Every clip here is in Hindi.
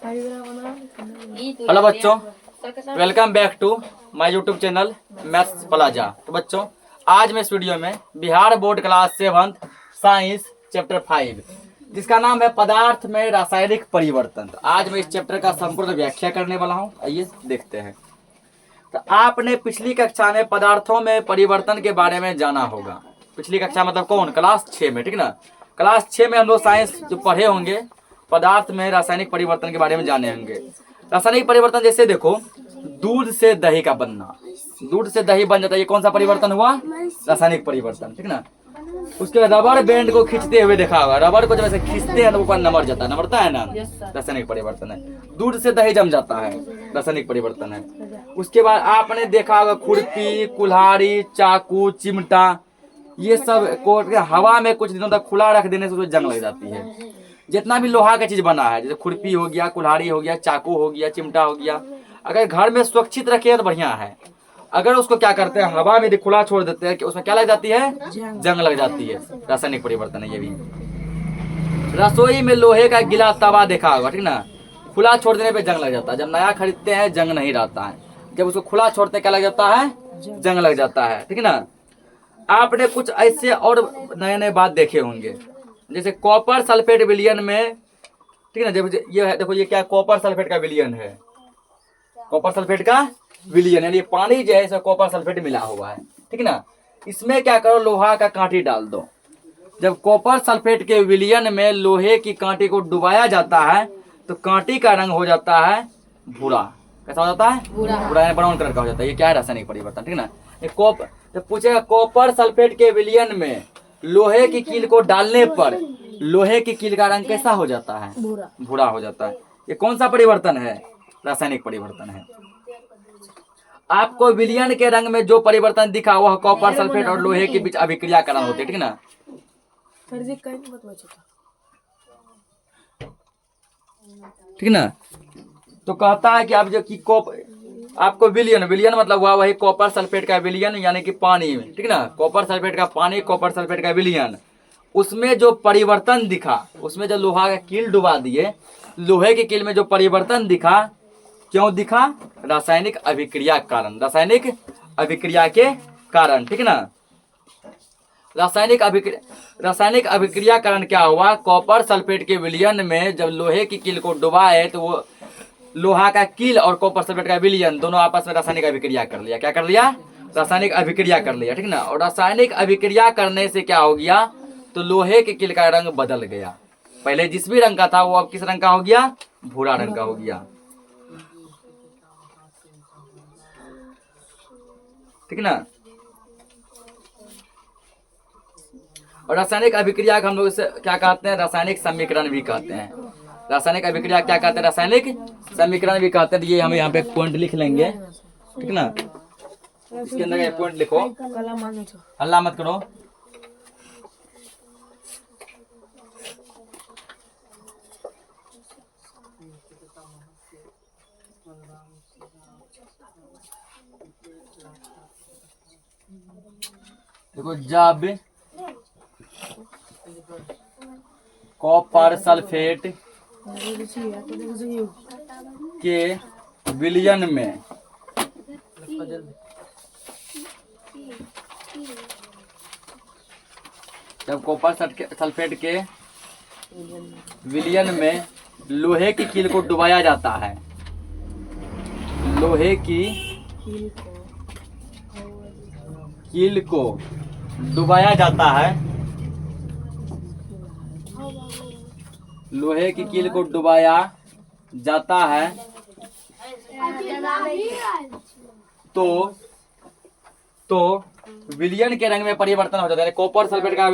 हेलो बच्चों, welcome back to my YouTube channel maths plaza. तो बच्चों, आज मैं इस वीडियो में Bihar board class 7 science chapter 5 जिसका नाम है पदार्थ में रासायनिक परिवर्तन। तो आज मैं इस चैप्टर का संपूर्ण व्याख्या करने वाला हूं। आइए देखते हैं। तो आपने पिछली कक्षा में पदार्थों में परिवर्तन के बारे में जाना होगा। पिछली कक्षा मतलब कौन? क्लास 6 में, ठीक ना। क्लास 6 में हम लोग साइंस जो पढ़े होंगे पदार्थ में रासायनिक परिवर्तन के बारे में जाने होंगे। रासायनिक परिवर्तन जैसे देखो, दूध से दही का बनना, दूध से दही बन जाता है, ये कौन सा परिवर्तन हुआ? रासायनिक परिवर्तन, ठीक ना। उसके बाद रबर बैंड को खींचते हुए देखा होगा, रबर को जब ऐसे खींचते हैं तो ऊपर नमर जाता है, नमरता है ना, रासायनिक परिवर्तन है। दूध से दही जम जाता है, रासायनिक परिवर्तन है। उसके बाद आपने देखा होगा खुरपी, कुल्हाड़ी, चाकू, चिमटा, ये सब को हवा में कुछ दिनों तक खुला रख देने से उसमें जंग लग जाती है। जितना भी लोहा का चीज बना है, जैसे खुरपी हो गया, कुल्हाड़ी हो गया, चाकू हो गया, चिमटा हो गया, अगर घर में सुरक्षित रखे तो बढ़िया है। अगर उसको क्या करते हैं, हवा में खुला छोड़ देते हैं कि उसमें क्या लग जाती है? जंग लग जाती है। रासायनिक परिवर्तन है ये भी। रसोई में लोहे का गिला तवा देखा होगा, ठीक ना, खुला छोड़ देने पे जंग लग जाता है। जब नया खरीदते हैं जंग नहीं रहता है, जब उसको खुला छोड़ते हैं क्या लग जाता है? जंग लग जाता है, ठीक ना। आपने कुछ ऐसे और नए नए बात देखे होंगे, जैसे कॉपर सल्फेट विलयन में, ठीक है ना। जब ये है, देखो ये क्या, कॉपर सल्फेट का विलयन है, कॉपर सल्फेट का विलयन, यानी पानी जो है इसमें कॉपर सल्फेट मिला हुआ है, ठीक ना। इसमें क्या करो, लोहा का कांटी डाल दो। जब कॉपर सल्फेट के विलयन में लोहे की कांटी को डुबाया जाता है तो कांटी का रंग हो जाता है भूरा। कैसा हो जाता है? भूरा, ब्राउन कलर का हो जाता है। ये क्या है? रासायनिक परिवर्तन, ठीक ना। तो पूछेगा कॉपर सल्फेट के विलयन में लोहे की कील को डालने पर लोहे की कील का रंग कैसा हो जाता है? भूरा हो जाता है। ये कौन सा परिवर्तन है? रासायनिक परिवर्तन है। आपको विलयन के रंग में जो परिवर्तन दिखा वह कॉपर सल्फेट और लोहे के बीच अभिक्रिया कारण होती है, ठीक ना। ठीक ना। तो कहता है कि आप जो कि आपको विलयन, विलयन मतलब हुआ वही कॉपर सल्फेट का विलयन, यानी कि पानी में, ठीक ना। कॉपर सल्फेट का पानी, कॉपर सल्फेट का विलयन, उसमें जो परिवर्तन दिखा, उसमें जो लोहा का कील डुबा दिए, लोहे की कील में जो परिवर्तन दिखा, क्यों दिखा? रासायनिक अभिक्रिया कारण, रासायनिक अभिक्रिया के कारण, ठीक ना। रासायनिक अभिक्रिया कारण क्या हुआ? कॉपर सल्फेट के विलयन में जब लोहे की कील को डुबाए तो वो लोहा का कील और कॉपर सल्फेट का विलयन दोनों आपस में रासायनिक अभिक्रिया कर लिया। क्या कर लिया? रासायनिक अभिक्रिया कर लिया, ठीक ना। और रासायनिक अभिक्रिया करने से क्या हो गया? तो लोहे के कील का रंग बदल गया। पहले जिस भी रंग का था वो अब किस रंग का हो गया? भूरा रंग का हो गया, ठीक ना। और रासायनिक अभिक्रिया हम लोग इसे क्या कहते हैं? रासायनिक समीकरण भी कहते हैं। रासायनिक अभिक्रिया क्या कहते हैं? रासायनिक समीकरण भी कहते हैं। तो ये हम यहाँ पे पॉइंट लिख लेंगे, ठीक ना। इसके अंदर ये पॉइंट लिखो, हल्ला मत करो। देखो, जब कॉपर सल्फेट के विलयन में जब कॉपर सल्फेट के विलयन में लोहे की कील को डुबाया जाता है, लोहे की कील को डुबाया जाता है, लोहे की कील को डुबाया जाता है तो विलयन के रंग में परिवर्तन हो जाता है। कॉपर सल्फेट का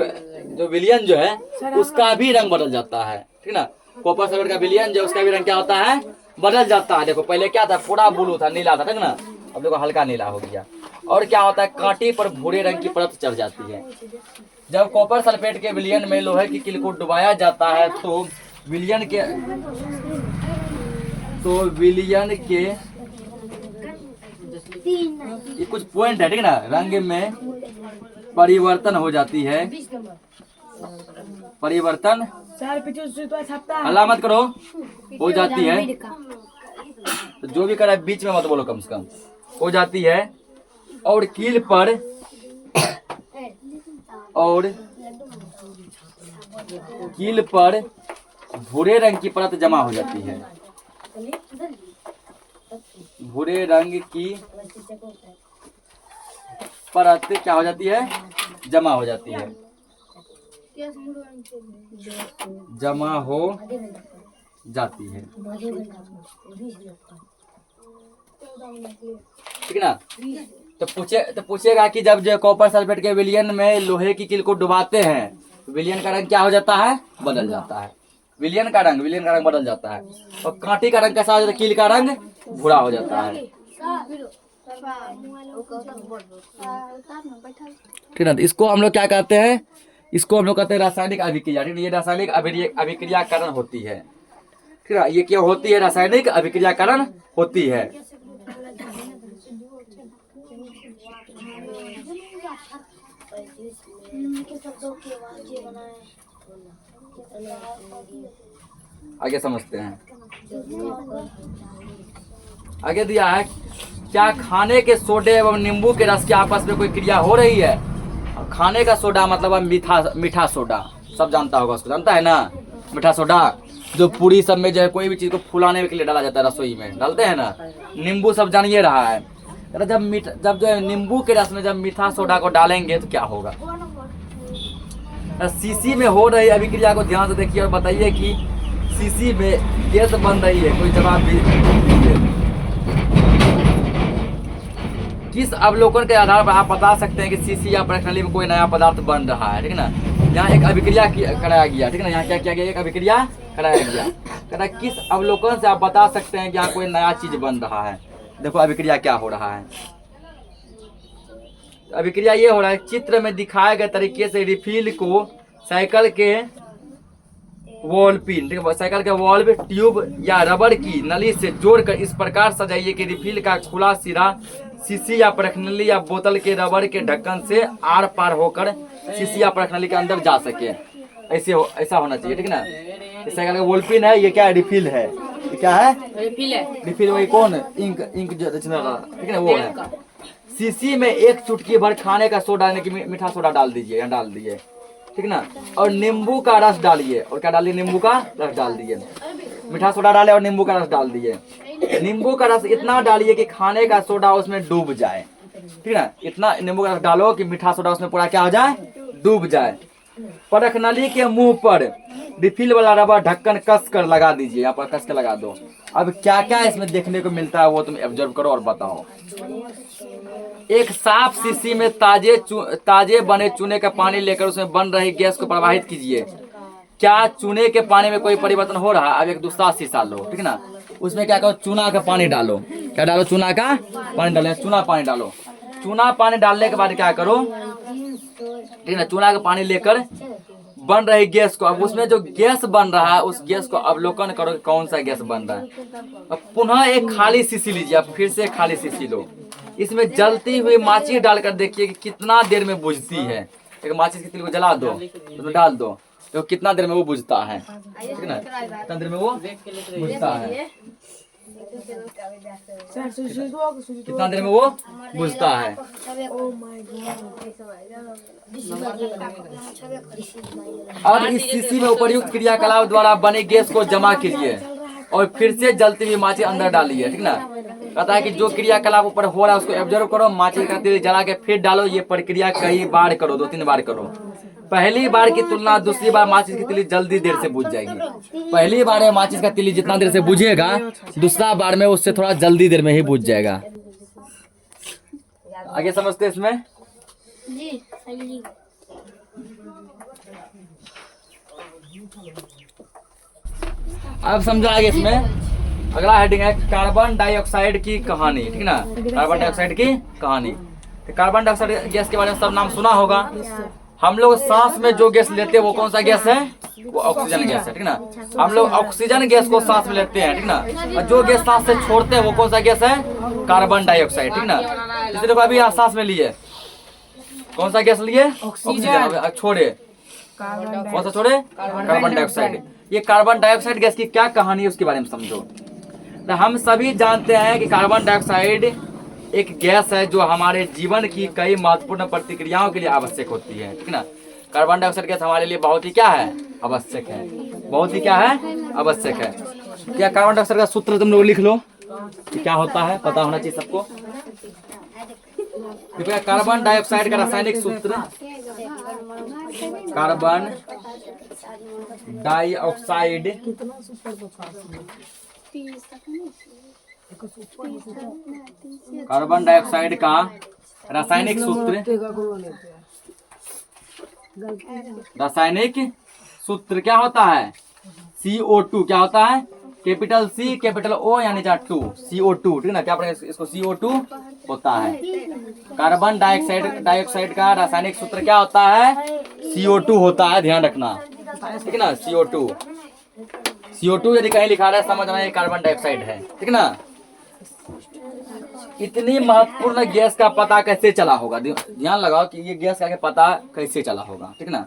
जो विलयन जो है उसका भी रंग बदल जाता है, ठीक ना। कॉपर सल्फेट का विलयन जो उसका भी रंग क्या होता है? बदल जाता है। देखो पहले क्या था? पूरा ब्लू था, नीला था, ठीक ना। अब देखो हल्का नीला हो गया। और क्या होता है? कांटी पर भूरे रंग की परत चढ़ जाती है। जब कॉपर सल्फेट के विलयन में लोहे की कील को डुबाया जाता है तो विलयन के ये कुछ पॉइंट है, ठीक ना, रंग में परिवर्तन हो जाती है, परिवर्तन हल्ला मत करो, हो जाती है। तो जो भी करे बीच में मत बोलो, कम से कम हो जाती है। और कील पर भूरे रंग की परत जमा हो जाती है। भूरे रंग की परत क्या हो जाती है? जमा हो जाती है। जमा हो जाती है, ठीक ना। तो पूछेगा कि जब जो कॉपर सल्फेट के विलयन में लोहे की कील को डुबाते हैं, विलयन का रंग क्या हो जाता है? बदल जाता है। विलयन का रंग बदल जाता है। और कांटी का रंग कैसा हो जाता है? कील का रंग भूरा हो जाता है, ठीक ना। इसको हम लोग क्या कहते हैं? इसको हम लोग कहते हैं रासायनिक अभिक्रिया, ठीक है। ये रासायनिक अभिक्रिया कारण होती है, ठीक है। ये क्या होती है? रासायनिक अभिक्रिया कारण होती है। आगे समझते हैं। आगे दिया है, क्या खाने के सोडे एवं नींबू के रस के आपस में कोई क्रिया हो रही है? खाने का सोडा मतलब मीठा सोडा, सब जानता होगा उसको, जानता है ना। मीठा सोडा जो पूरी सब में जो है कोई भी चीज को फुलाने के लिए डाला जाता है, रसोई में डालते हैं ना। नींबू सब जानिए रहा है। जब जो है नींबू के रस में जब मीठा सोडा को डालेंगे तो क्या होगा? सीसी में हो रही अभिक्रिया को ध्यान से देखिए और बताइए कि सीसी में गैस बन रही है। कोई जवाब भी किस अवलोकन के आधार पर आप बता सकते हैं कि सीसी या प्रणाली में कोई नया पदार्थ बन रहा है, ठीक है ना। यहाँ एक अभिक्रिया कराया गया, ठीक है ना। यहाँ क्या किया गया? एक अभिक्रिया कराया गया। कहता किस अवलोकन से आप बता सकते हैं कि यहाँ कोई नया चीज बन रहा है? देखो अभिक्रिया क्या हो रहा है। अभिक्रिया ये हो रहा है, चित्र में दिखाए गए तरीके से रिफिल को साइकिल के वॉल पिन, ठीक है, साइकिल के वॉल्व, ट्यूब या रबर की नली से जोड़कर इस प्रकार सजाइए कि रिफिल का खुला सिरा शीशी या परखनली या बोतल के रबर के ढक्कन से आर पार होकर शीशी या परखनली के अंदर जा सके। ऐसा होना चाहिए, ठीक है ना। इस साइकिल का वॉल पिन है, ये क्या है? रिफिल है। ये क्या है? रिफिल वही कौन? इंक जो ठीक है ना, वो है। शीशी में एक चुटकी भर खाने का सोडा यानी कि मीठा सोडा डाल दीजिए, या डाल दिए, ठीक ना। और नींबू का रस डालिए। और क्या डालिए? नींबू का रस डाल दिए। मीठा सोडा डाले और नींबू का रस डाल दिए। नींबू का रस इतना डालिए कि खाने का सोडा उसमें डूब जाए, ठीक ना। इतना नींबू का रस डालो कि मीठा सोडा उसमें पूरा क्या हो जाए? डूब जाए। परख नली के मुंह पर रिफिल वाला रबर ढक्कन कस कर लगा दीजिए। यहाँ पर कस कर लगा दो। अब क्या क्या इसमें देखने को मिलता है वो तुम ऑब्जर्व करो और बताओ। एक साफ शीशी में ताजे बने चूने का पानी लेकर उसमें बन रही गैस को प्रवाहित कीजिए। क्या चूने के पानी में कोई परिवर्तन हो रहा है? अब एक दूसरा शीशा लो, ठीक है ना। उसमें क्या करो? चूना का पानी डालो। क्या डालो? चूना का पानी डालो। चूना पानी डालो। चूना पानी डालने के बाद क्या करो? ठीक है ना। चूना का पानी लेकर बन रही गैस को, अब उसमें जो गैस बन रहा है उस गैस को अवलोकन करो कि कौन सा गैस बन रहा है। अब पुनः एक खाली शीशी लीजिए। अब फिर से खाली शीशी लो। इसमें जलती हुई माचिस डालकर देखिए कि कितना देर में बुझती है। एक माचिस की तिल को जला दो, उसमें डाल दो, तो कितना देर में वो बुझता है, ठीक है ना। कितना देर में वो बुझता है, कितना देर में वो बुझता है। अब इस शीशी में उपर्युक्त क्रियाकलाप द्वारा बने गैस को जमा कीजिए और फिर से जलती हुई माचिस अंदर डालिए, ठीक ना। कहता है कि जो क्रियाकलाप ऊपर हो रहा है उसको ऑब्जर्व करो, माचिस का तिल जला के फिर डालो। ये प्रक्रिया कई बार करो, 2-3 बार करो। पहली बार की तुलना दूसरी बार माचिस की तिली जल्दी देर से बुझ जाएगी। पहली बार में माचिस का तिली जितना देर से बुझेगा, दूसरा बार में उससे थोड़ा जल्दी देर में ही बुझ जाएगा। आगे समझते हैं इसमें जी। अब समझो आगे इसमें अगला हेडिंग है कार्बन डाइऑक्साइड की कहानी, ठीक ना। कार्बन डाइऑक्साइड की कहानी। तो कार्बन डाइऑक्साइड गैस के बारे में सब नाम सुना होगा। हम लोग सांस में जो गैस लेते हैं वो कौन सा गैस है? वो ऑक्सीजन गैस है, ठीक ना। हम लोग ऑक्सीजन गैस को सांस में लेते हैं, ठीक ना। और जो गैस सांस से छोड़ते हैं वो कौन सा गैस है? कार्बन डाइऑक्साइड, ठीक ना। इसलिए अभी आप सांस में लिए कौन सा गैस लिए? ऑक्सीजन। छोड़े कौन सा छोड़े? Carbon dioxide. ये कार्बन डाइऑक्साइड गैस की क्या कहानी है उसके बारे में समझो। तो हम सभी जानते हैं कि कार्बन डाइऑक्साइड एक गैस है जो हमारे जीवन की कई महत्वपूर्ण प्रतिक्रियाओं के लिए आवश्यक होती है, ठीक ना। कार्बन डाइऑक्साइड गैस हमारे लिए बहुत ही क्या है? आवश्यक है। बहुत ही क्या है? आवश्यक है। क्या कार्बन डाइऑक्साइड का सूत्र तुम लोग लिख लो कि क्या होता है, पता होना चाहिए सबको। कृपया कार्बन डाइऑक्साइड का रासायनिक सूत्र, कार्बन डाइऑक्साइड कार्बन डाइऑक्साइड का रासायनिक सूत्र, रासायनिक सूत्र क्या होता है? CO2। क्या होता है? कैपिटल C कैपिटल O यानी 2 CO2, ठीक ना। क्या पढ़ेंगे इसको? CO2 होता है। कार्बन डाइऑक्साइड का रासायनिक सूत्र क्या होता है? CO2 होता है, ध्यान रखना, ठीक ना। CO2 यदि कहीं लिखा रहा है समझना ये कार्बन डाइऑक्साइड है, ठीक ना। इतनी महत्वपूर्ण गैस का पता कैसे चला होगा? ध्यान लगाओ कि ये गैस का पता कैसे चला होगा, ठीक ना।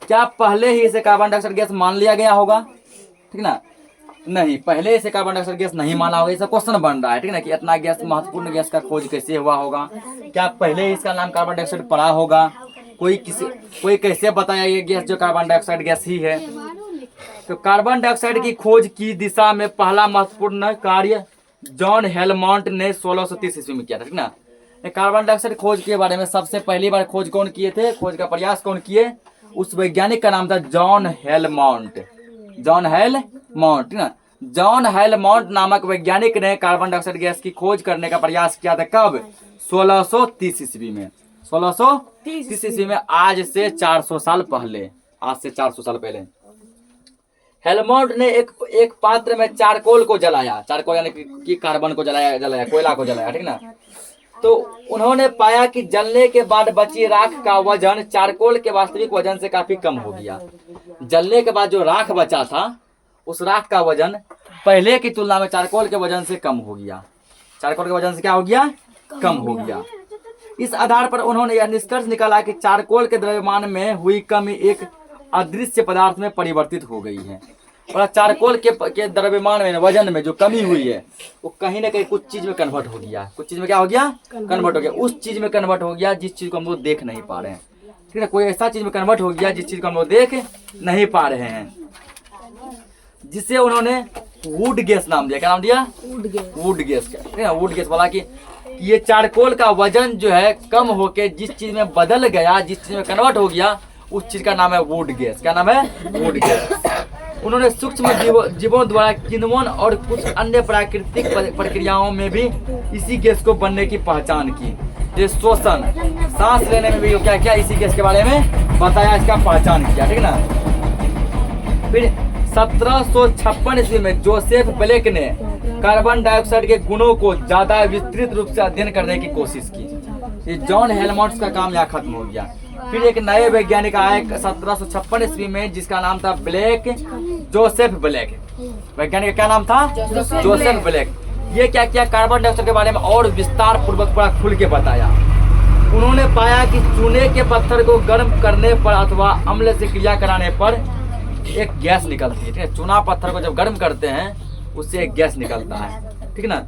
क्या पहले ही इसे कार्बन डाइऑक्साइड गैस मान लिया गया होगा, ठीक ना? नहीं, पहले इसे कार्बन डाइऑक्साइड गैस नहीं माना होगा। इसका क्वेश्चन बन रहा है, ठीक ना, कि इतना गैस महत्वपूर्ण गैस का खोज कैसे हुआ होगा? क्या पहले इसका नाम कार्बन डाइऑक्साइड पड़ा होगा? कोई कैसे बताया ये गैस जो कार्बन डाइऑक्साइड गैस ही है? तो कार्बन डाइऑक्साइड की खोज की दिशा में पहला महत्वपूर्ण कार्य जॉन हेलमॉन्ट ने 1630 ईस्वी में किया था, ठीक ना। कार्बन डाइऑक्साइड खोज के बारे में सबसे पहली बार खोज कौन किए थे? खोज का प्रयास कौन किए? उस वैज्ञानिक का नाम था जॉन हेलमॉन्ट। जॉन हेलमॉन्ट, ठीक ना। जॉन हेलमॉन्ट नामक वैज्ञानिक ने कार्बन डाइऑक्साइड गैस की खोज करने का प्रयास किया था। कब? 1630 ईस्वी में। 1630 ईस्वी में, आज से 400 साल पहले। आज से 400 साल पहले हेलमॉन्ट ने एक पात्र में चारकोल को जलाया। चारकोल यानी कि कार्बन को जलाया, कोयला को जलाया, ठीक ना। तो उन्होंने पाया कि जलने के बाद बची राख का वजन चारकोल के वास्तविक वजन से काफी कम हो गया। जलने के बाद जो राख बचा था, उस राख का वजन पहले की तुलना में चारकोल के वजन से कम हो गया। चारकोल के वजन से क्या हो गया? कम हो गया। इस आधार पर उन्होंने यह निष्कर्ष निकाला कि चारकोल के द्रव्यमान में हुई कमी एक अदृश्य पदार्थ में परिवर्तित हो गई है। और चारकोल के द्रव्यमान में, वजन में जो कमी हुई है, वो कहीं ना कहीं कुछ चीज में कन्वर्ट हो गया। कुछ चीज में क्या हो गया? कन्वर्ट हो गया। उस चीज में कन्वर्ट हो गया जिस चीज को हम लोग देख नहीं पा रहे हैं, ठीक है। कोई ऐसा चीज में कन्वर्ट हो गया जिस चीज को हम लोग देख नहीं पा रहे हैं, जिसे उन्होंने वुड गैस नाम दिया। क्या नाम दिया? Would gas. वुड गैस बोला कि ये चारकोल का वजन जो है कम होके जिस चीज में बदल गया, जिस चीज में कन्वर्ट हो गया, उस चीज का नाम है वुड गैस। क्या नाम है? Would gas. उन्होंने सूक्ष्म जीवों द्वारा किण्वन और कुछ अन्य प्राकृतिक प्रक्रियाओं में भी इसी गैस को बनने की पहचान की। ये श्वसन, सांस लेने में भी क्या क्या इसी गैस के बारे में बताया, इसका पहचान किया, ठीक ना। फिर 1756 ईस्वी में जोसेफ ब्लेक ने कार्बन डाइऑक्साइड के गुणों को ज्यादा विस्तृत रूप से अध्ययन करने की कोशिश की। ये जॉन हेलमॉन्ट का काम यहाँ खत्म हो गया। फिर एक नए वैज्ञानिक आए 1756 ईस्वी में, जिसका नाम था ब्लेक, जोसेफ ब्लेक। वैज्ञानिक का क्या नाम था? Joseph Black. ये क्या किया? कार्बन डाइऑक्साइड के बारे में और विस्तार पूर्वक पूरा खुल के बताया। उन्होंने पाया कि चूने के पत्थर को गर्म करने पर अथवा अम्ल से क्रिया कराने पर एक गैस निकलती है, ठीक है। चूना पत्थर को जब गर्म करते हैं उससे एक गैस निकलता है, ठीक ना,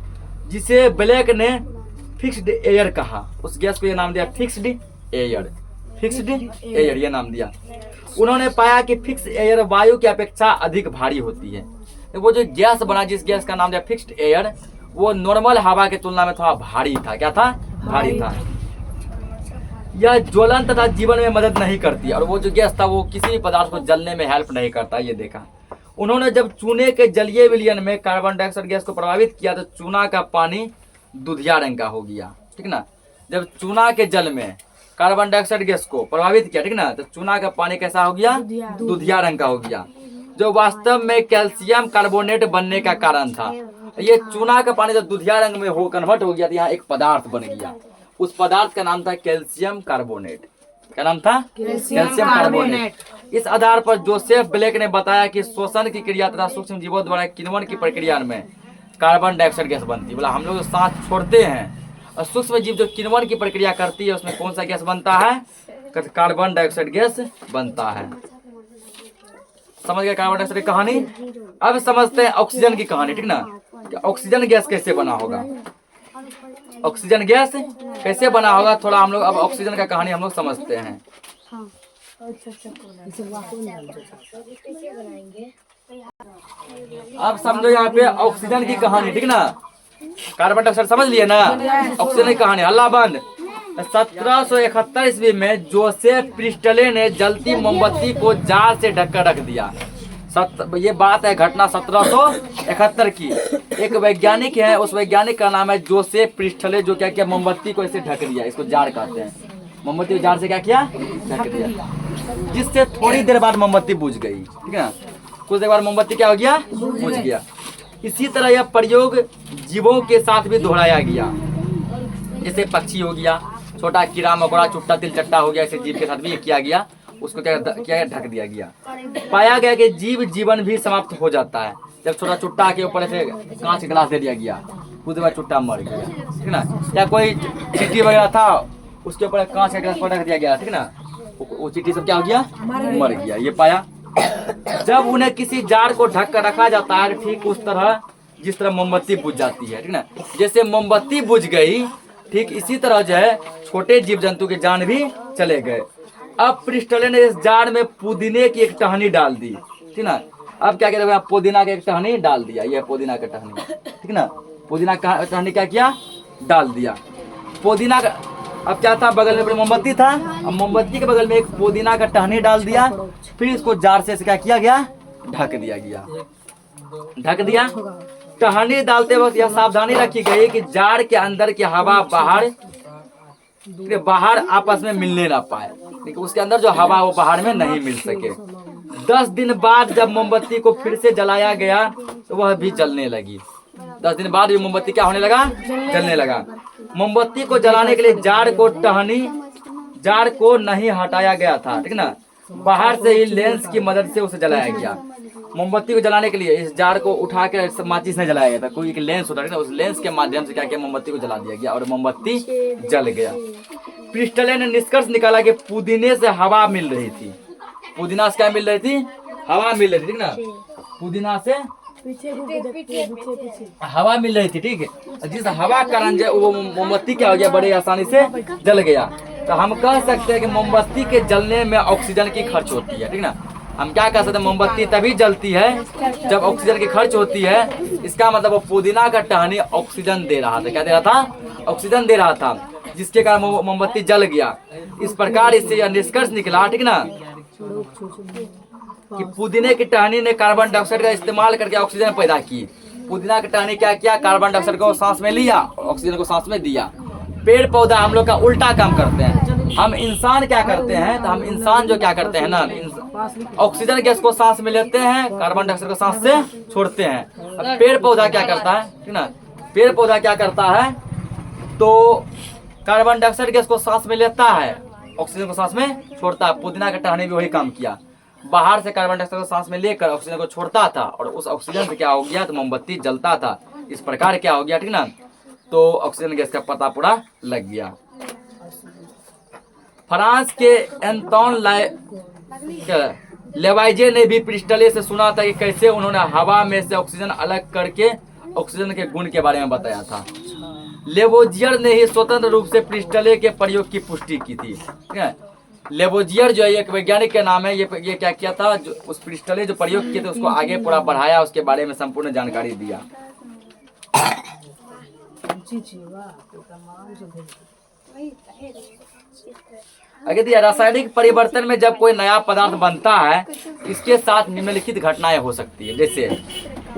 जिसे ब्लेक ने फिक्स्ड एयर कहा। उस गैस को ये नाम दिया फिक्स्ड एयर। फिक्स्ड एयर ये नाम दिया। उन्होंने पाया कि फिक्स एयर वायु की अपेक्षा अधिक भारी होती है। वो जो गैस बना, जिस गैस का नाम दिया फिक्स्ड एयर, वो नॉर्मल हवा की तुलना में थोड़ा भारी था। क्या था? भारी था। यह ज्वलन तथा जीवन में मदद नहीं करती, और वो जो गैस था वो किसी भी पदार्थ को जलने में हेल्प नहीं करता, ये देखा। उन्होंने जब चूने के जलीय विलयन में कार्बन डाइऑक्साइड गैस को प्रभावित किया तो चूना का पानी दुधिया रंग का हो गया, ठीक ना। जब चूना के जल में कार्बन डाइऑक्साइड गैस को प्रभावित किया, ठीक ना, तो चूना का पानी कैसा हो गया? दुधिया रंग का हो गया, जो वास्तव में कैल्शियम कार्बोनेट बनने का कारण था। ये चूना का पानी जब दुधिया रंग में कन्वर्ट हो गया तो यहाँ एक पदार्थ बन गया। उस पदार्थ का नाम था कैल्शियम कार्बोनेट। क्या नाम था? Calcium carbonate. इस आधार पर जोसेफ ब्लेक ने बताया कि श्वसन की क्रिया तथा सूक्ष्म जीवों द्वारा किण्वन की प्रक्रिया में कार्बन डाइऑक्साइड गैस बनती है। बोला हम लोग सांस छोड़ते हैं और सूक्ष्म जीव जो किण्वन की प्रक्रिया करती है उसमें कौन सा गैस बनता है? कार्बन डाइऑक्साइड गैस बनता है। समझ गए कार्बन डाइऑक्साइड की कहानी। अब समझते हैं ऑक्सीजन की कहानी, ठीक ना। कि ऑक्सीजन गैस कैसे बना होगा, ऑक्सीजन गैस कैसे बना होगा, थोड़ा हम लोग अब ऑक्सीजन का कहानी हम लोग समझते हैं। अब समझो यहाँ पे ऑक्सीजन की कहानी, ठीक ना। कार्बन डाइऑक्साइड समझ लिए ना, ऑक्सीजन की कहानी। हल्ला बंद। 1771 ईस्वी में जोसेफ प्रिस्टले ने जलती मोमबत्ती को जाल से ढककर रख दिया। ये बात है घटना 1771 की। एक वैज्ञानिक है, उस वैज्ञानिक का नाम है जोसेफ प्रिस्टले, जो क्या किया, मोमबत्ती को ऐसे ढक दिया। इसको जार कहते हैं। मोमबत्ती को जार से क्या किया, ढक दिया, जिससे थोड़ी देर बाद मोमबत्ती बुझ गई, ठीक है ना। कुछ देर बाद मोमबत्ती क्या हो गया, बुझ गया। इसी तरह यह प्रयोग जीवों के साथ भी दोहराया गया। जैसे पक्षी हो गया, छोटा कीड़ा मकोड़ा, चुट्टा तिलचट्टा हो गया, ऐसे जीव के साथ भी किया गया। उसको क्या ढक दिया गया। पाया गया कि जीव जीवन भी समाप्त हो जाता है जब छोटा चुट्टा के ऊपर से कांच गिलास दे दिया गया, खुद में चुट्टा मर गया, ठीक ना। या कोई चींटी वगैरह था, उसके ऊपर कांच का गिलास रख दिया गया, ठीक ना, वो चींटी सब क्या हो गया, मर गया। ये पाया। जब उन्हें किसी जार को ढक कर रखा जाता है, ठीक उस तरह जिस तरह मोमबत्ती बुझ जाती है, ठीक ना। जैसे मोमबत्ती बुझ गई, ठीक इसी तरह जो है छोटे जीव जंतु के जान भी चले गए। अब प्रिस्टले ने इस जार में पुदीने की एक टहनी डाल दी, ठीक ना। अब क्या कहते हैं, पुदीना की एक टहनी डाल दिया। ये पुदीना का टहनी, ठीक ना। पुदीना का टहनी क्या किया, डाल दिया। पुदीना का अब क्या था, बगल में मोमबत्ती था, अब मोमबत्ती के बगल में एक पुदीना का टहनी डाल दिया। फिर इसको जार से क्या किया गया, ढक दिया गया, ढक दिया। टहनी डालते वक्त यह सावधानी रखी गई कि जार के अंदर की हवा बाहर आपस में मिलने ना पाए, उसके अंदर जो हवा वो बाहर में नहीं मिल सके। 10 दिन बाद जब मोमबत्ती को फिर से जलाया गया तो वह भी जलने लगी। 10 दिन बाद ये मोमबत्ती क्या होने लगा, जलने लगा। मोमबत्ती को जलाने के लिए जार को नहीं हटाया गया था, ठीक ना। बाहर से ही लेंस की मदद से उसे जलाया गया। मोमबत्ती को जलाने के लिए इस जार को उठा के माचिस नहीं जलाया गया था, कोई एक लेंस होता है ना, उस लेंस के माध्यम से क्या किया, मोमबत्ती को जला दिया गया और मोमबत्ती जल गया। प्रिस्टले ने निष्कर्ष निकाला कि पुदीने से हवा मिल रही थी। पुदीना से क्या मिल रही थी, हवा मिल रही थी, ठीक ना। पुदीना से हवा मिल रही थी, ठीक है। जिस हवा के कारण वो मोमबत्ती क्या हो गया, बड़े आसानी से जल गया। तो हम कह सकते हैं कि मोमबत्ती के जलने में ऑक्सीजन की खर्च होती है, ठीक ना। हम क्या कह सकते हैं, मोमबत्ती तभी जलती है जब ऑक्सीजन की खर्च होती है। इसका मतलब वो पुदीना का टहनी ऑक्सीजन दे रहा था। क्या दे रहा था, ऑक्सीजन दे रहा था, जिसके कारण मोमबत्ती जल गया। इस प्रकार इससे यह निष्कर्ष निकला, ठीक ना, कि पुदीने की टहनी ने कार्बन डाइऑक्साइड का इस्तेमाल करके ऑक्सीजन पैदा की। पुदीना की टहनी क्या किया, कार्बन डाइऑक्साइड को सांस में लिया, ऑक्सीजन को सांस में दिया। पेड़ पौधा हम लोग का उल्टा काम करते हैं। हम इंसान क्या करते हैं, तो हम इंसान जो क्या करते हैं ना, ऑक्सीजन गैस को सांस में लेते हैं, कार्बन डाइऑक्साइड को सांस से छोड़ते हैं। अब पेड़ पौधा क्या करता है, ठीक ना, पेड़ पौधा क्या करता है, तो कार्बन डाइऑक्साइड गैस को सांस में लेता है, ऑक्सीजन को सांस में छोड़ता है। पुदीना का टहनी भी वही काम किया, बाहर से कार्बन डाइऑक्साइड को सांस में लेकर ऑक्सीजन को छोड़ता था और उस ऑक्सीजन से क्या हो गया, तो मोमबत्ती जलता था। इस प्रकार क्या हो गया, ठीक ना, तो ऑक्सीजन गैस का पता पूरा लग गया। फ्रांस के एंटोन लेवाइजे ने भी प्रिस्टले से सुना था कि कैसे उन्होंने हवा में से ऑक्सीजन अलग करके ऑक्सीजन के गुण के बारे में बताया था। लेवोजियर ने ही स्वतंत्र रूप से प्रिस्टले के प्रयोग की पुष्टि की थी, ठीक है। लेवोजियर जो है एक वैज्ञानिक का नाम है। ये क्या किया था, जो उस प्रिस्टले जो प्रयोग किए थे उसको आगे पूरा बढ़ाया, उसके बारे में संपूर्ण जानकारी दिया। अगर रासायनिक परिवर्तन में जब कोई नया पदार्थ बनता है, इसके साथ निम्नलिखित घटनाएं हो सकती है, जैसे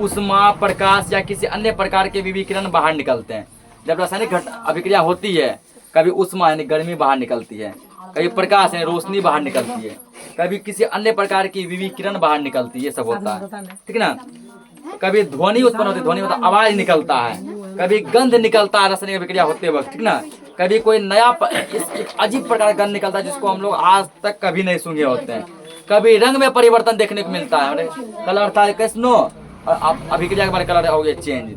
उष्मा, प्रकाश या किसी अन्य प्रकार के विकिरण बाहर निकलते हैं। जब रासायनिक अभिक्रिया होती है, कभी उष्मा यानी गर्मी बाहर निकलती है, कभी प्रकाश यानी रोशनी बाहर निकलती है, कभी किसी अन्य प्रकार की विकिरण बाहर निकलती है, ये सब होता है, ठीक ना। कभी ध्वनि उत्पन्न होती है, ध्वनि मतलब आवाज निकलता है, कभी गंध निकलता है रासायनिक अभिक्रिया होते वक्त, ठीक ना। कभी कोई नया अजीब प्रकार का गंध निकलता है जिसको हम लोग आज तक कभी नहीं सुने होते हैं। कभी रंग में परिवर्तन देखने को मिलता है, कलर था कैसनो और अभिक्रिया के बाद कलर हो गया चेंज।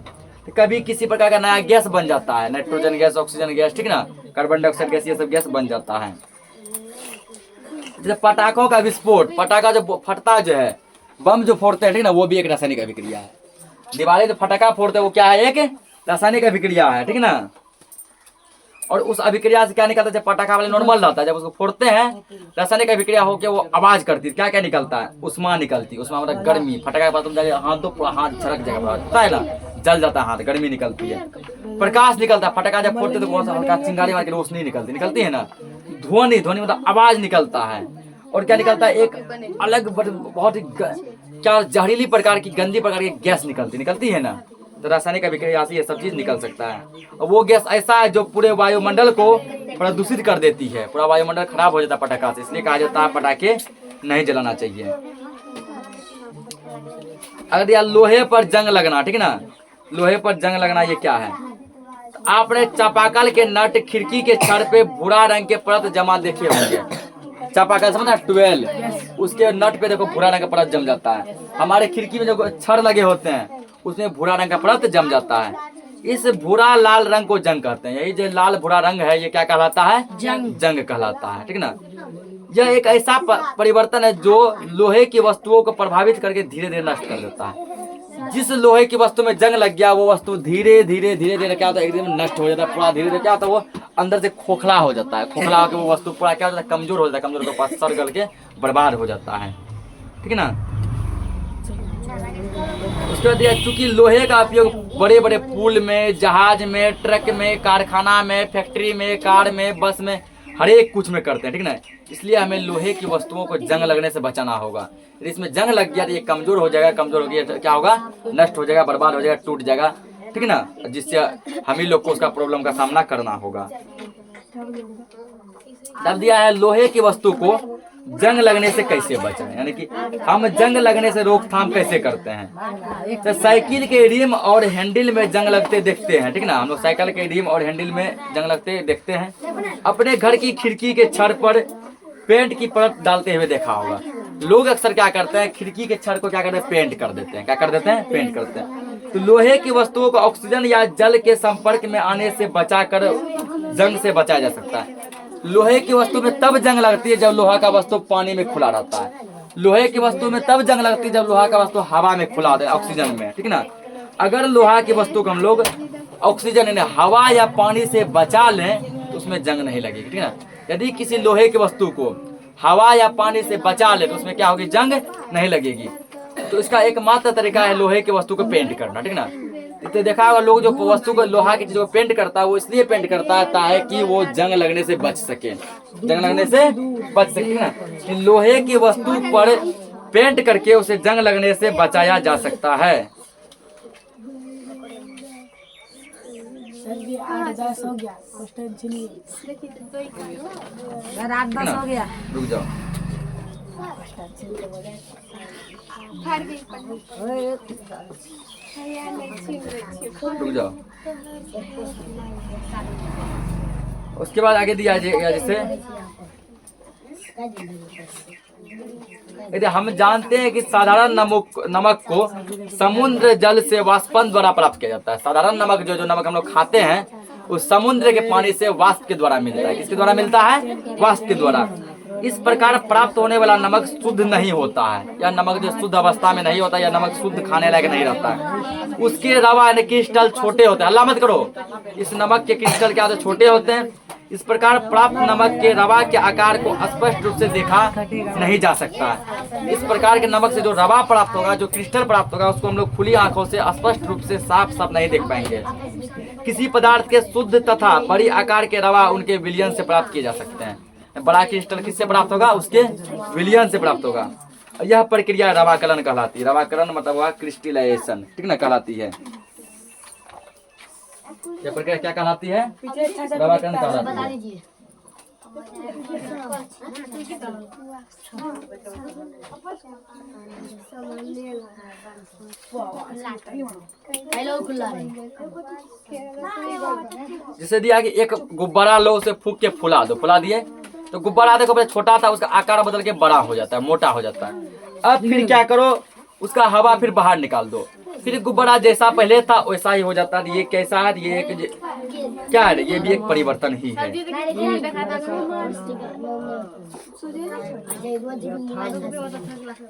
कभी किसी प्रकार का नया गैस बन जाता है, नाइट्रोजन गैस, ऑक्सीजन गैस, ठीक ना, कार्बन डाइऑक्साइड गैस, ये सब गैस बन जाता है। जैसे पटाखों का विस्फोट, पटाखा जो फटता जो है, बम जो फोड़ते हैं ठीक ना, वो भी एक रासायनिक अभिक्रिया है। दिवाली जो फटाका फोड़ते हैं वो क्या है, एक रासायनिक अभिक्रिया है, ठीक ना। और उस अभिक्रिया से क्या निकलता है, जब पटाखा वाले नॉर्मल रहता है, जब उसको फोड़ते हैं रासायनिक अभिक्रिया होकर वो आवाज करती है, क्या क्या निकलता है, उष्मा निकलती है। उष्मा मतलब गर्मी। फटाखा के पास तुम जाके हाथ दो, पूरा हाथ झड़क जाएगा, पता है ना, जल जाता है हाथ, गर्मी निकलती है। प्रकाश निकलता है, फटाखा जब फोड़ते तो कौन सा हल्का चिंगारी मार के रोशनी निकलती है ना। ध्वनि मतलब आवाज निकलता है। और क्या निकलता है, एक अलग बहुत ही क्या जहरीली प्रकार की, गंदी प्रकार की गैस निकलती है ना। तो रासायनिक अभिक्रिया से ये सब चीज निकल सकता है। और वो गैस ऐसा है जो पूरे वायुमंडल को प्रदूषित कर देती है, पूरा वायुमंडल खराब हो जाता है पटाखा से। इसलिए कहा जाता है पटाखे नहीं जलाना चाहिए। अगर यार लोहे पर जंग लगना, ठीक ना, लोहे पर जंग लगना ये क्या है, आपने चापाकल के नट खिड़की के छड़ पे भूरा रंग के परत जमा देखे होंगे। चापाकल समझना 12, उसके नट पे देखो भूरा रंग का परत जम जाता है। हमारे खिड़की में जो छड़ लगे होते हैं उसमें भूरा रंग का परत जम जाता है। इस भूरा लाल रंग को जंग कहते हैं। यही जो लाल भूरा रंग है ये क्या कहलाता है, जंग कहलाता है, ठीक ना। यह एक ऐसा परिवर्तन है जो लोहे की वस्तुओं को प्रभावित करके धीरे धीरे नष्ट कर देता है। जिस लोहे की वस्तु में जंग लग गया वो वस्तु धीरे धीरे क्या होता है, एकदम नष्ट हो जाता है। पूरा धीरे धीरे क्या होता है, वो अंदर से खोखला हो जाता है। खोखला होकर वो वस्तु पूरा क्या होता है, कमजोर हो जाता है। कमजोर के पास सड़ गल के बर्बाद हो जाता है, ठीक है ना। उसके बाद चूंकि लोहे का उपयोग बड़े बड़े पुल में, जहाज में, ट्रक में, कारखाना में, फैक्ट्री में, कार में, बस में, हर एक कुछ में करते हैं, ठीक ना। इसलिए हमें लोहे की वस्तुओं को जंग लगने से बचाना होगा। यदि इसमें जंग लग गया तो ये कमजोर हो जाएगा। कमजोर हो गया तो क्या होगा, नष्ट हो जाएगा, बर्बाद हो जाएगा, टूट जाएगा, ठीक ना। जिससे हम ही लोग को उसका प्रॉब्लम का सामना करना होगा। तब दिया है लोहे की वस्तु को जंग लगने से कैसे बचाएं, यानी कि हम जंग लगने से रोकथाम कैसे करते हैं। तो साइकिल के रिम और हैंडल में जंग लगते देखते हैं, ठीक ना। हम लोग साइकिल के रिम और हैंडल में जंग लगते देखते हैं। अपने घर की खिड़की के छड़ पर पेंट की परत डालते हुए देखा होगा। लोग अक्सर क्या करते हैं, खिड़की के छड़ को क्या करते हैं, पेंट कर देते हैं। क्या कर देते हैं, पेंट करते हैं। तो लोहे की वस्तुओं को ऑक्सीजन या जल के संपर्क में आने से बचाकर जंग से बचाया जा सकता है। लोहे की वस्तु में तब जंग लगती है जब लोहा का वस्तु पानी में खुला रहता है। लोहे की वस्तु में तब जंग लगती है जब लोहा का वस्तु हवा में खुला होता है, ऑक्सीजन में, ठीक ना। अगर लोहा की वस्तु को हम लोग ऑक्सीजन यानी हवा या पानी से बचा लें तो उसमें जंग नहीं लगेगी, ठीक ना। यदि किसी लोहे की वस्तु को हवा या पानी से बचा ले तो उसमें क्या होगी, जंग नहीं लगेगी। तो इसका एकमात्र तरीका है लोहे की वस्तु को पेंट करना, ठीक ना। तो देखा होगा लोग जो वस्तु को, लोहा की चीज को पेंट करता है वो इसलिए पेंट करता है ताकि वो जंग लगने से बच सके, जंग लगने से बच सके ना। लोहे की वस्तु पर पेंट करके उसे जंग लगने से बचाया जा सकता है। 8-10 हो गया, रुक जाओ। रुक जाओ। उसके बाद आगे दिया जाएगा जैसे यदि हम जानते हैं कि साधारण नमक को समुद्र जल से वाष्पन द्वारा प्राप्त किया जाता है। साधारण नमक जो नमक हम लोग खाते हैं उस समुद्र के पानी से वाष्प के द्वारा मिलता है। किसके द्वारा मिलता है, वाष्प के द्वारा। इस प्रकार प्राप्त होने वाला नमक शुद्ध नहीं होता है। यह नमक जो शुद्ध अवस्था में नहीं होता, यह नमक शुद्ध खाने लायक नहीं रहता है। उसके रवा यानी क्रिस्टल छोटे होते हैं। हल्ला मत करो। इस नमक के क्रिस्टल क्या होते हैं, छोटे होते हैं। इस प्रकार प्राप्त नमक के रवा के आकार को स्पष्ट रूप से देखा नहीं जा सकता है। इस प्रकार के नमक से जो रवा प्राप्त होगा, जो क्रिस्टल प्राप्त होगा, उसको हम लोग खुली आंखों से स्पष्ट रूप से साफ नहीं देख पाएंगे। किसी पदार्थ के शुद्ध तथा बड़ी आकार के रवा उनके विलयन से प्राप्त किए जा सकते हैं। बड़ा क्रिस्टल किससे प्राप्त होगा, उसके विलयन से प्राप्त होगा। यह प्रक्रिया रवाकलन कहलाती है। रवाकलन मतलब हुआ क्रिस्टलाइजेशन, ठीक ना, कहलाती है। यह प्रक्रिया क्या कहलाती है, रवाकलन कहलाती है। जैसे दिया कि एक गुब्बारा लो, उसे फूंक के फुला दो, फुला दिए तो गुब्बारा देखो पहले छोटा था, उसका आकार बदल के बड़ा हो जाता है, मोटा हो जाता है। अब फिर क्या करो, उसका हवा फिर बाहर निकाल दो, फिर गुब्बारा जैसा पहले था वैसा ही हो जाता है। ये कैसा है, ये क्या है? ये भी एक परिवर्तन ही है।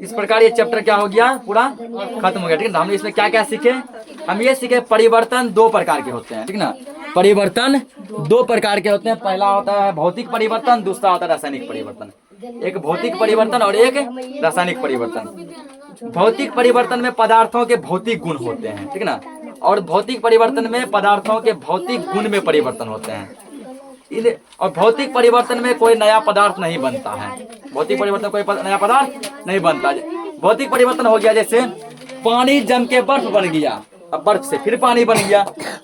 इस प्रकार ये चैप्टर क्या हो गया, पूरा खत्म हो गया। ठीक है, हमने इसमें क्या क्या सीखे? हम ये सीखे परिवर्तन दो प्रकार के होते हैं। ठीक ना, परिवर्तन दो प्रकार के होते हैं। पहला होता है भौतिक परिवर्तन, दूसरा होता है रासायनिक परिवर्तन। एक भौतिक परिवर्तन और एक रासायनिक परिवर्तन। भौतिक परिवर्तन में पदार्थों के भौतिक गुण होते हैं, ठीक ना, और भौतिक परिवर्तन में पदार्थों के भौतिक गुण में परिवर्तन होते हैं। और भौतिक परिवर्तन में कोई नया पदार्थ नहीं बनता है। भौतिक परिवर्तन कोई नया पदार्थ नहीं बनता। भौतिक परिवर्तन हो गया जैसे पानी जम के बर्फ बन गया, अब बर्फ से फिर पानी बन गया,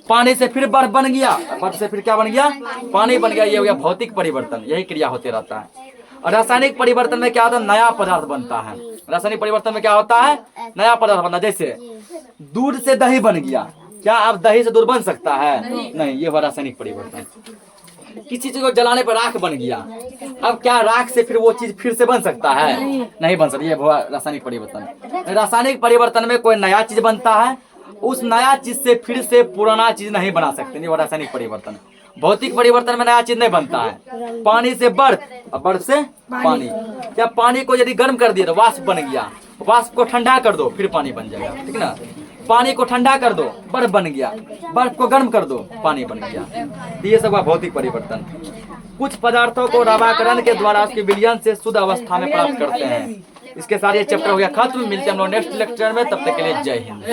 पानी से फिर बर्फ बन गया, बर्फ से फिर क्या बन गया, पानी बन गया। ये हो गया भौतिक परिवर्तन, यही क्रिया होते रहता है। और रासायनिक परिवर्तन में क्या होता है, नया पदार्थ बनता है। रासायनिक परिवर्तन में क्या होता है, नया पदार्थ बनता है। जैसे दूध से दही बन गया, क्या अब दही से दूध बन सकता है? नहीं, ये हुआ रासायनिक परिवर्तन। किसी चीज को जलाने पर राख बन गया, अब क्या राख से फिर वो चीज फिर से बन सकता है? नहीं बन सकता, ये हुआ रासायनिक परिवर्तन। रासायनिक परिवर्तन में कोई नया चीज बनता है, उस नया चीज से फिर से पुराना चीज नहीं बना सकते, ये रासायनिक परिवर्तन। भौतिक परिवर्तन में नया चीज नहीं बनता है। पानी से बर्फ और बर्फ से पानी, या पानी को यदि गर्म कर दिया तो वाष्प बन गया, वाष्प को ठंडा कर दो फिर पानी बन जाएगा, ठीक ना। पानी को ठंडा कर दो, बर्फ बन गया, बर्फ को गर्म कर दो, पानी बन गया। ये सब हुआ भौतिक परिवर्तन। कुछ पदार्थों को रवाकरण के द्वारा उसके विलयन से शुद्ध अवस्था में प्राप्त करते हैं। इसके साथ ये चैप्टर हो गया खत्म। मिलते हैं हम लोग नेक्स्ट लेक्चर में, तब तक के लिए जय हिंद।